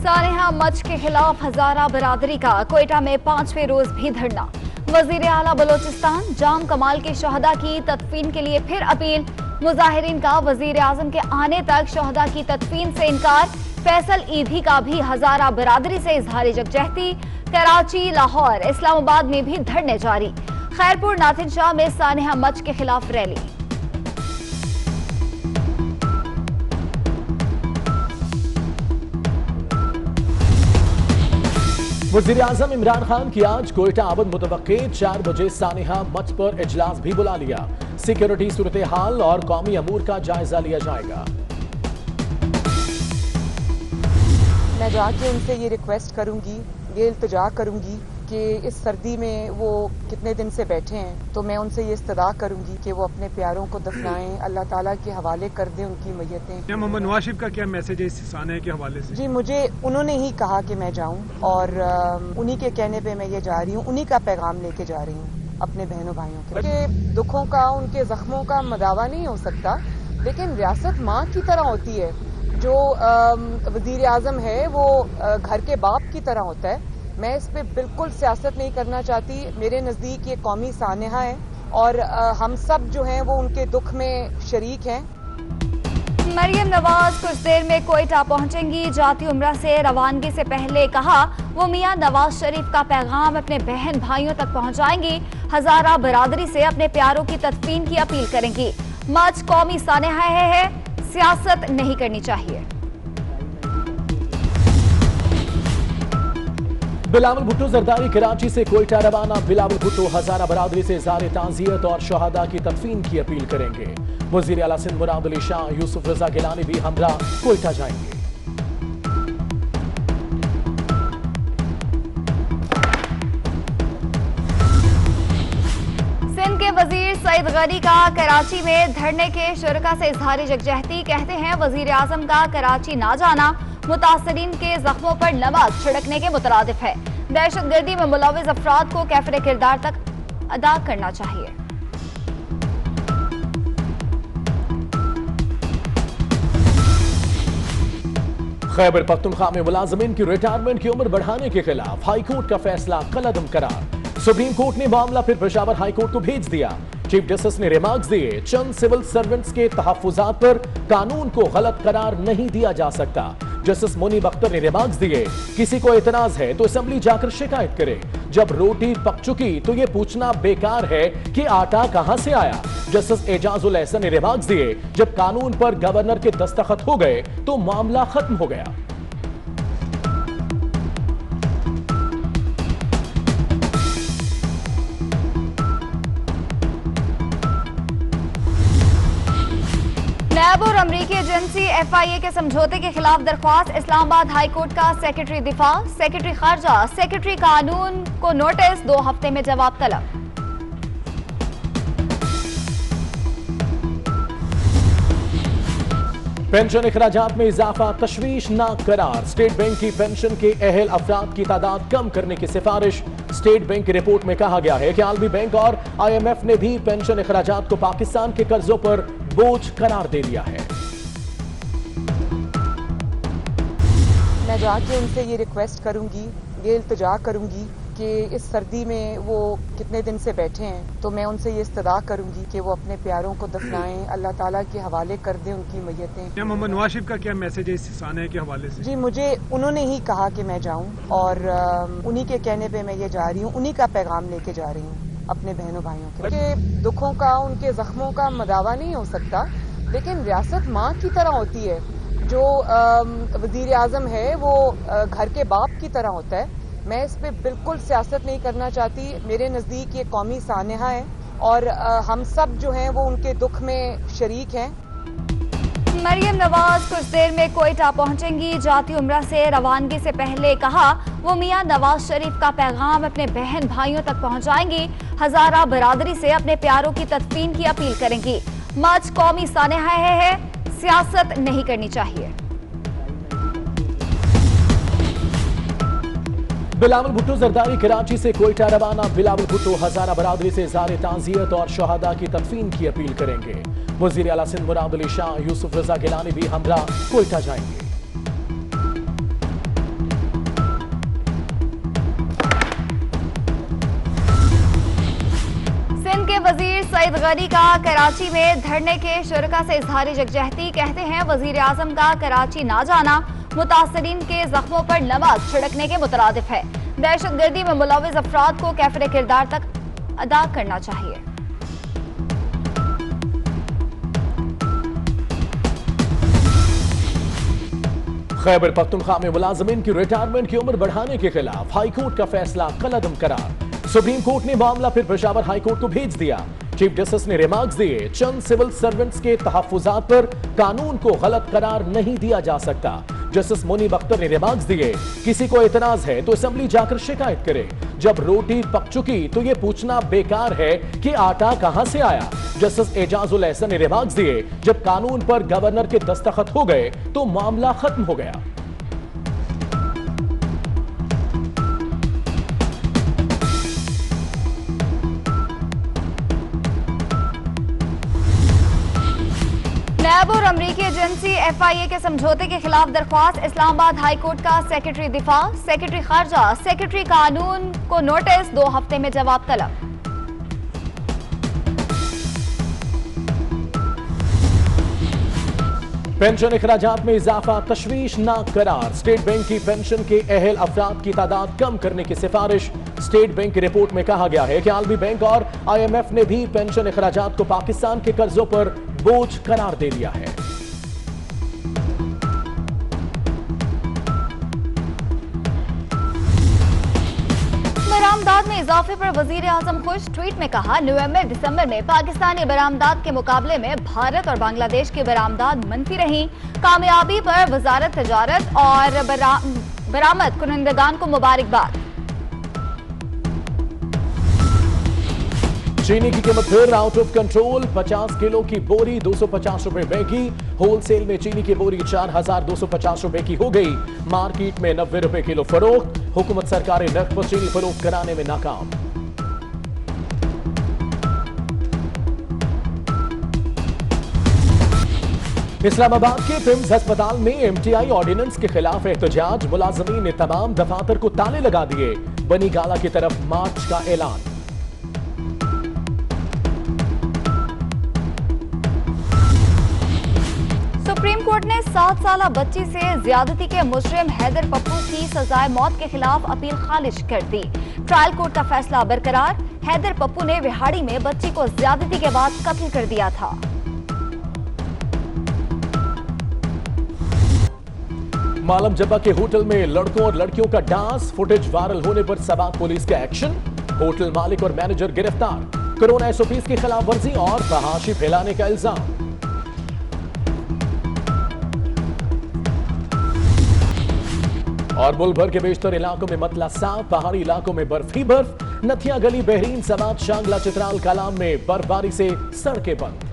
सानेहा much के खिलाफ हजारा बरादरी का कोयटा में 5वें रोज भी धरना। वजीर आला बलोचिस्तान जाम कमाल के शहदा की तदफीन के लिए फिर अपील। मुजाहिरीन का वजीर आजम के आने तक शहदा की तदफीन से इनकार। फैसल ईदी का भी हजारा बरादरी से इजहार यकजहती। कराची, लाहौर, इस्लामाबाद में भी धरने जारी। खैरपुर, नाथिन शाह में सानेहा मच के खिलाफ रैली। वज़ीर आज़म इमरान खान की आज कोयटा आमद मुतवक्के 4 बजे सानेहा मच पर इजलास भी बुला लिया। सिक्योरिटी सूरत हाल और कौमी अमूर का जायजा लिया जाएगा। मैं जाके उनसे ये रिक्वेस्ट करूंगी, ये इल्तिजा करूंगी कि इस सर्दी में वो कितने दिन से बैठे हैं, तो मैं उनसे ये इस्तदा करूंगी कि वो अपने प्यारों को दफनाएं, अल्लाह ताला के हवाले कर दें उनकी मैयतें। मोहम्मद नवाज शरीफ का क्या मैसेज है इस साने के हवाले से? जी, मुझे उन्होंने ही कहा कि मैं जाऊं और उन्हीं के कहने पे मैं ये जा रही हूँ, उन्हीं का पैगाम लेके जा रही हूँ अपने बहनों भाइयों के। उनके दुखों का, उनके जख्मों का मदावा नहीं हो सकता, लेकिन रियासत माँ की तरह होती है। जो वजीर आजम है वो घर के बाप की तरह होता है। मैं इस पे बिल्कुल सियासत नहीं करना चाहती। मेरे नज़दीक ये कौमी सानेहा है और हम सब जो हैं वो उनके दुख में शरीक हैं। मरियम नवाज कुछ देर में कोयटा पहुंचेंगी। जाती उम्रा से रवानगी से पहले कहा वो मियां नवाज शरीफ का पैगाम अपने बहन भाइयों तक पहुंचाएंगी। हजारा बरादरी से अपने प्यारों की तदफीन की अपील करेंगी। मच कौमी सानेहा है, सियासत नहीं करनी चाहिए। बिलावल भुट्टो जरदारी कराची से कोयटा रवाना। बिलावल भुट्टो हजारा बरादरी से इज़हार ताज़ियत और शहादा की तदफीन की अपील करेंगे। वज़ीर आला सिंध मुराद अली शाह, यूसुफ रजा गिलानी भी हमरा कोयटा जाएंगे। सिंध के वजीर सईद गनी का कराची में धरने के शुरका से इजहार यकजहती। कहते हैं वजीर आजम का कराची ना जाना मुतासरीन के जख्मों पर नमक छिड़कने के मुतरादिफ है। दहशतगर्दी में मुलविस अफराद को कैफरे किरदार तक अदा करना चाहिए। खैबर पख्तूनख्वा में मुलाजमीन की रिटायरमेंट की उम्र बढ़ाने के खिलाफ हाईकोर्ट का फैसला कलअदम करार। सुप्रीम कोर्ट ने मामला फिर पेशावर हाईकोर्ट को भेज दिया। चीफ जस्टिस ने रिमार्क्स दिए, चंद सिविल सर्वेंट्स के तहफ्फुजात पर कानून को गलत करार नहीं दिया जा सकता। जस्टिस मुनीब अख्तर ने रिमार्क्स दिए, किसी को एतराज है तो असेंबली जाकर शिकायत करे। जब रोटी पक चुकी तो ये पूछना बेकार है कि आटा कहां से आया। जस्टिस एजाजुल एहसन ने रिमार्क्स दिए, जब कानून पर गवर्नर के दस्तखत हो गए तो मामला खत्म हो गया। नैब और अमरीकी एजेंसी FIA के समझौते के खिलाफ दरख्वास्त। इस्लामाबाद हाईकोर्ट का सेक्रेटरी दिफा, सेक्रेटरी खारजा, सेक्रेटरी कानून को नोटिस। 2 हफ्ते में जवाब तलब। पेंशन अखराजात में इजाफा तशवीशनाक करार। स्टेट बैंक की पेंशन के अहल अफराद की तादाद कम करने की सिफारिश। स्टेट बैंक की रिपोर्ट में कहा गया है कि आलमी बैंक और IMF ने भी पेंशन अखराजात को पाकिस्तान के कर्जों पर बोझ करार दे दिया है। मैं जाके उनसे ये रिक्वेस्ट करूंगी, ये इल्तिजा करूंगी कि इस सर्दी में वो कितने दिन से बैठे हैं, तो मैं उनसे ये इस्तदा करूंगी कि वो अपने प्यारों को दफनाएं, अल्लाह ताला के हवाले कर दें उनकी मैयतें। मोहम्मद नवाज शरीफ का क्या मैसेज है इस साने के हवाले से? जी, मुझे उन्होंने ही कहा कि मैं जाऊं और उन्हीं के कहने पे मैं ये जा रही हूँ, उन्हीं का पैगाम लेके जा रही हूँ अपने बहनों भाइयों के। उनके दुखों का, उनके जख्मों का मदावा नहीं हो सकता, लेकिन रियासत माँ की तरह होती है। जो वजीर आजम है वो घर के बाप की तरह होता है। मैं इस पे बिल्कुल सियासत नहीं करना चाहती। मेरे नज़दीक ये कौमी सानेहा है और हम सब जो हैं वो उनके दुख में शरीक हैं। मरियम नवाज कुछ देर में कोयटा पहुंचेंगी। जाती उम्रा से रवानगी से पहले कहा वो मियां नवाज शरीफ का पैगाम अपने बहन भाइयों तक पहुंचाएंगी। हजारा बरादरी से अपने प्यारों की तदफीन की अपील करेंगी। मच कौमी सानेहा है, सियासत नहीं करनी चाहिए। बिलावल भुट्टो जरदारी कराची से कोयटा रवाना। बिलावल भुट्टो हजारा बरादरी से इज़हार ताज़ियत और शहादा की तदफीन की अपील करेंगे। वज़ीर आला सिंध मुराद अली शाह, यूसुफ रजा गिलानी भी हमरा कोयटा जाएंगे। सईद गनी का कराची में धरने के शुरका से इजहारी यकजहती, कहते हैं वजीर आजम का कराची ना जाना मुतासरीन के जख्मों पर नमक छिड़कने के मुतरादिफ है। दहशतगर्दी में मुलविस अफराद को कैफरे किरदार तक अदा करना चाहिए। खैबर पख्तूनख्वा में मुलाजमीन की रिटायरमेंट की उम्र बढ़ाने के खिलाफ हाईकोर्ट का फैसला कलअदम करार। सुप्रीम कोर्ट ने मामला फिर पेशावर हाईकोर्ट को भेज दिया। चीफ जस्टिस ने रिमार्क्स दिए, चंद सिविल सर्वेंट्स के तहफ्फुजात पर कानून को गलत करार नहीं दिया जा सकता। जस्टिस मुनीब अख्तर ने रिमार्क्स दिए, किसी को एतराज है तो असेंबली जाकर शिकायत करे। जब रोटी पक चुकी तो ये पूछना बेकार है कि आटा कहां से आया। जस्टिस एजाजुल एहसन ने रिमार्क्स दिए, जब कानून पर गवर्नर के दस्तखत हो गए तो मामला खत्म हो गया। नैब और अमरीकी एजेंसी FIA के समझौते के खिलाफ दरख्वास्त, इस्लामाबाद हाई कोर्ट का सेक्रेटरी दिफा, सेक्रेटरी खारजा, सेक्रेटरी कानून को नोटिस, 2 हफ्ते में जवाब तलब। पेंशन अखराजात में इजाफा तशवीशनाक करार। स्टेट बैंक की पेंशन के अहल अफराद की तादाद कम करने की सिफारिश। स्टेट बैंक की रिपोर्ट में कहा गया है कि आलमी बैंक और IMF ने भी पेंशन अखराजात को पाकिस्तान के कर्जों पर बोझ करार दे दिया है। बरामदात में इजाफे पर वजीर आजम खुश। ट्वीट में कहा, नवंबर दिसंबर में पाकिस्तानी बरामदात के मुकाबले में भारत और बांग्लादेश की बरामदात मनफी रही। कामयाबी पर वजारत तजारत और बरामद कुनंदगान को मुबारकबाद। चीनी की कीमत फिर आउट ऑफ कंट्रोल। 50 किलो की बोरी 250 रुपए महंगी। होलसेल में चीनी की बोरी 4250 रुपए की हो गई। मार्केट में 90 रुपए किलो फरोख्त। हुकूमत सरकारें नर्क पर चीनी फरोख्त कराने में नाकाम। इस्लामाबाद के पिम्स अस्पताल में MTI ऑर्डिनेंस के खिलाफ एहतजाज। मुलाजमीन ने तमाम दफातर को ताले लगा दिए। बनी गाला की तरफ मार्च का ऐलान। सुप्रीम कोर्ट ने 7 साला बच्ची से ज्यादती के मुजरिम हैदर पप्पू की सजाए मौत के खिलाफ अपील खारिज कर दी। ट्रायल कोर्ट का फैसला बरकरार। हैदर पप्पू ने विहाड़ी में बच्ची को ज्यादती के बाद कत्ल कर दिया था। मालम जब्बा के होटल में लड़कों और लड़कियों का डांस, फुटेज वायरल होने पर सबाक पुलिस का एक्शन। होटल मालिक और मैनेजर गिरफ्तार। कोरोना SOPs की खिलाफ वर्जी और फहाशी फैलाने का इल्जाम। और मुल्क भर के बेशतर इलाकों में मतला साफ, पहाड़ी इलाकों में बर्फ ही बर्फ। नथिया गली, बहरीन, समात, शांगला, चित्राल, कालाम में बर्फबारी से सड़कें बंद।